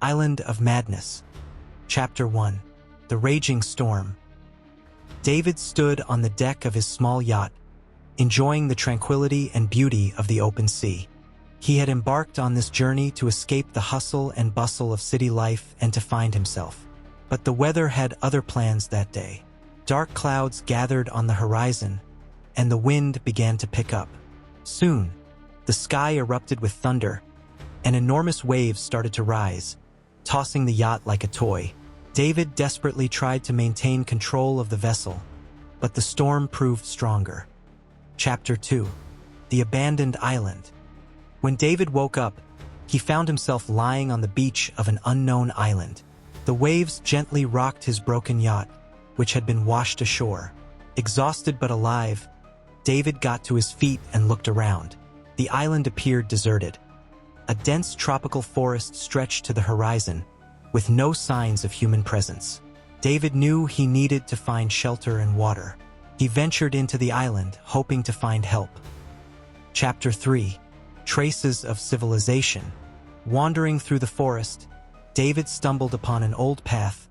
Island of Madness. Chapter 1. The Raging Storm. David stood on the deck of his small yacht, enjoying the tranquility and beauty of the open sea. He had embarked on this journey to escape the hustle and bustle of city life and to find himself. But the weather had other plans that day. Dark clouds gathered on the horizon, and the wind began to pick up. Soon, the sky erupted with thunder, and enormous waves started to rise, tossing the yacht like a toy. David desperately tried to maintain control of the vessel, but the storm proved stronger. Chapter 2. The Abandoned Island. When David woke up, he found himself lying on the beach of an unknown island. The waves gently rocked his broken yacht, which had been washed ashore. Exhausted but alive, David got to his feet and looked around. The island appeared deserted. A dense tropical forest stretched to the horizon, with no signs of human presence. David knew he needed to find shelter and water. He ventured into the island, hoping to find help. Chapter 3. Traces of Civilization. Wandering through the forest, David stumbled upon an old path,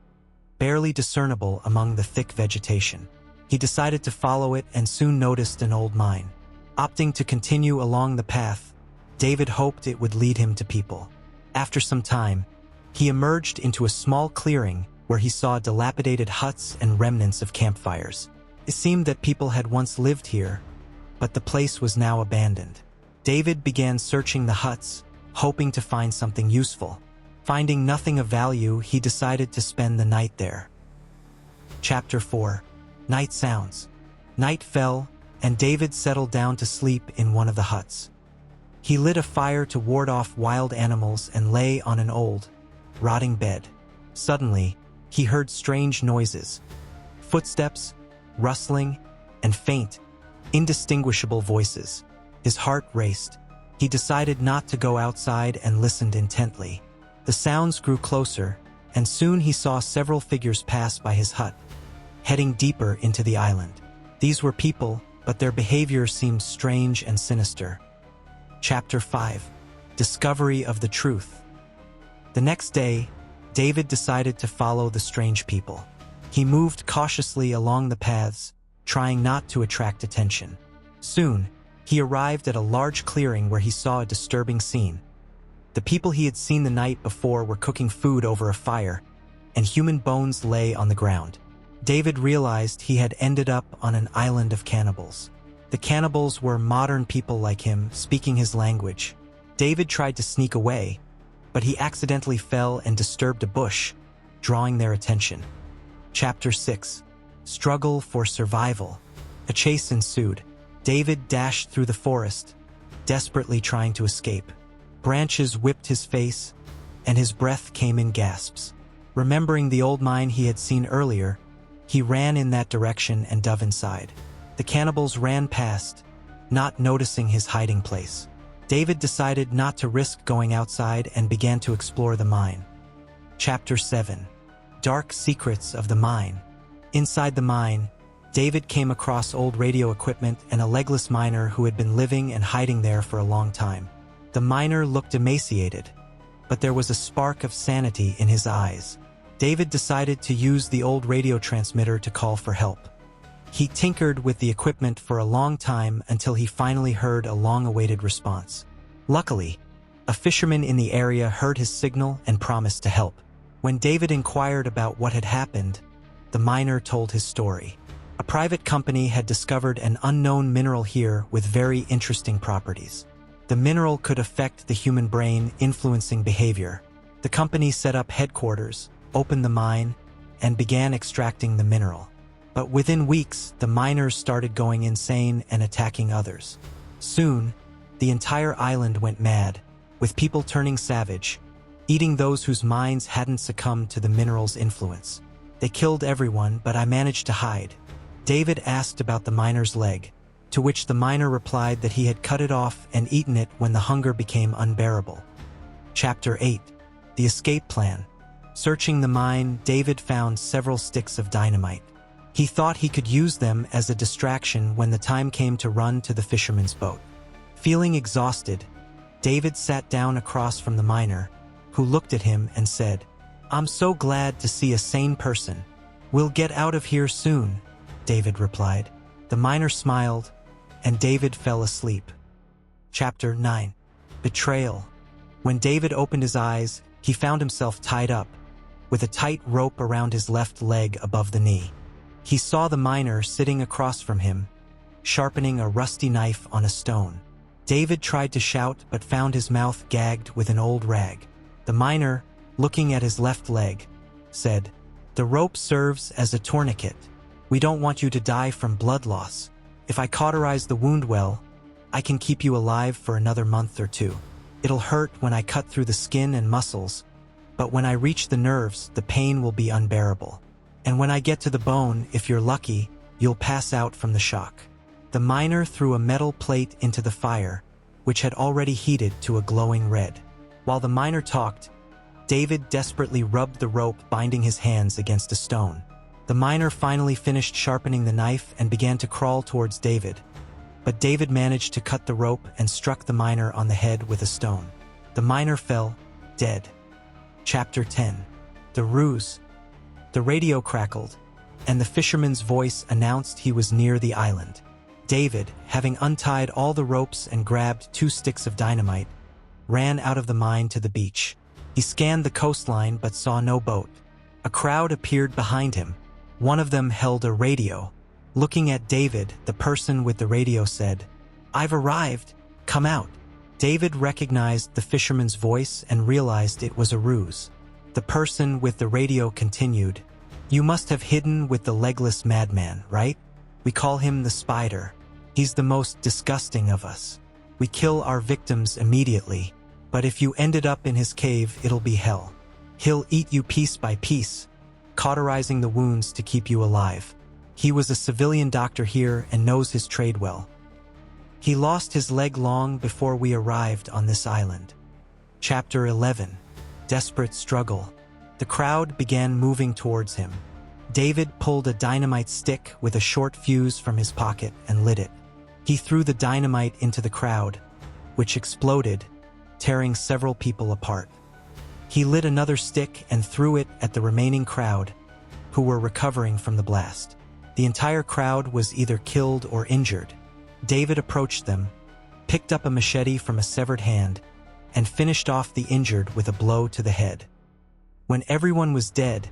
barely discernible among the thick vegetation. He decided to follow it and soon noticed an old mine. Opting to continue along the path, David hoped it would lead him to people. After some time, he emerged into a small clearing where he saw dilapidated huts and remnants of campfires. It seemed that people had once lived here, but the place was now abandoned. David began searching the huts, hoping to find something useful. Finding nothing of value, he decided to spend the night there. Chapter 4. Night Sounds. Night fell, and David settled down to sleep in one of the huts. He lit a fire to ward off wild animals and lay on an old, rotting bed. Suddenly, he heard strange noises. Footsteps, rustling, and faint, indistinguishable voices. His heart raced. He decided not to go outside and listened intently. The sounds grew closer, and soon he saw several figures pass by his hut, heading deeper into the island. These were people, but their behavior seemed strange and sinister. Chapter 5. Discovery of the Truth. The next day, David decided to follow the strange people. He moved cautiously along the paths, trying not to attract attention. Soon, he arrived at a large clearing where he saw a disturbing scene. The people he had seen the night before were cooking food over a fire, and human bones lay on the ground. David realized he had ended up on an island of cannibals. The cannibals were modern people like him, speaking his language. David tried to sneak away, but he accidentally fell and disturbed a bush, drawing their attention. Chapter 6. Struggle for Survival. A chase ensued. David dashed through the forest, desperately trying to escape. Branches whipped his face, and his breath came in gasps. Remembering the old mine he had seen earlier, he ran in that direction and dove inside. The cannibals ran past, not noticing his hiding place. David decided not to risk going outside and began to explore the mine. Chapter 7. Dark Secrets of the Mine. Inside the mine, David came across old radio equipment and a legless miner who had been living and hiding there for a long time. The miner looked emaciated, but there was a spark of sanity in his eyes. David decided to use the old radio transmitter to call for help. He tinkered with the equipment for a long time until he finally heard a long-awaited response. Luckily, a fisherman in the area heard his signal and promised to help. When David inquired about what had happened, the miner told his story. A private company had discovered an unknown mineral here with very interesting properties. The mineral could affect the human brain, influencing behavior. The company set up headquarters, opened the mine, and began extracting the mineral. But within weeks, the miners started going insane and attacking others. Soon, the entire island went mad, with people turning savage, eating those whose minds hadn't succumbed to the mineral's influence. They killed everyone, but I managed to hide. David asked about the miner's leg, to which the miner replied that he had cut it off and eaten it when the hunger became unbearable. Chapter 8. The Escape Plan. Searching the mine, David found several sticks of dynamite. He thought he could use them as a distraction when the time came to run to the fisherman's boat. Feeling exhausted, David sat down across from the miner, who looked at him and said, "I'm so glad to see a sane person. We'll get out of here soon," David replied. The miner smiled, and David fell asleep. Chapter 9. Betrayal. When David opened his eyes, he found himself tied up, with a tight rope around his left leg above the knee. He saw the miner sitting across from him, sharpening a rusty knife on a stone. David tried to shout but found his mouth gagged with an old rag. The miner, looking at his left leg, said, "The rope serves as a tourniquet. We don't want you to die from blood loss. If I cauterize the wound well, I can keep you alive for another month or two. It'll hurt when I cut through the skin and muscles, but when I reach the nerves, the pain will be unbearable. And when I get to the bone, if you're lucky, you'll pass out from the shock." The miner threw a metal plate into the fire, which had already heated to a glowing red. While the miner talked, David desperately rubbed the rope binding his hands against a stone. The miner finally finished sharpening the knife and began to crawl towards David. But David managed to cut the rope and struck the miner on the head with a stone. The miner fell, dead. Chapter 10. The Ruse. The radio crackled, and the fisherman's voice announced he was near the island. David, having untied all the ropes and grabbed 2 sticks of dynamite, ran out of the mine to the beach. He scanned the coastline but saw no boat. A crowd appeared behind him. One of them held a radio. Looking at David, the person with the radio said, "I've arrived. Come out." David recognized the fisherman's voice and realized it was a ruse. The person with the radio continued, "You must have hidden with the legless madman, right? We call him the Spider. He's the most disgusting of us. We kill our victims immediately, but if you ended up in his cave, it'll be hell. He'll eat you piece by piece, cauterizing the wounds to keep you alive. He was a civilian doctor here and knows his trade well. He lost his leg long before we arrived on this island." Chapter 11. Desperate struggle. The crowd began moving towards him. David pulled a dynamite stick with a short fuse from his pocket and lit it. He threw the dynamite into the crowd, which exploded, tearing several people apart. He lit another stick and threw it at the remaining crowd, who were recovering from the blast. The entire crowd was either killed or injured. David approached them, picked up a machete from a severed hand, and finished off the injured with a blow to the head. When everyone was dead,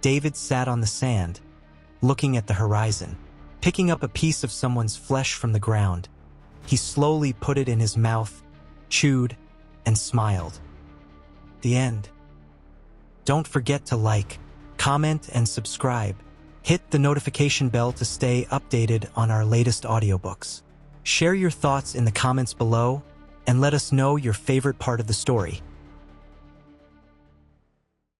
David sat on the sand, looking at the horizon. Picking up a piece of someone's flesh from the ground, he slowly put it in his mouth, chewed, and smiled. The end. Don't forget to like, comment, and subscribe. Hit the notification bell to stay updated on our latest audiobooks. Share your thoughts in the comments below, and let us know your favorite part of the story.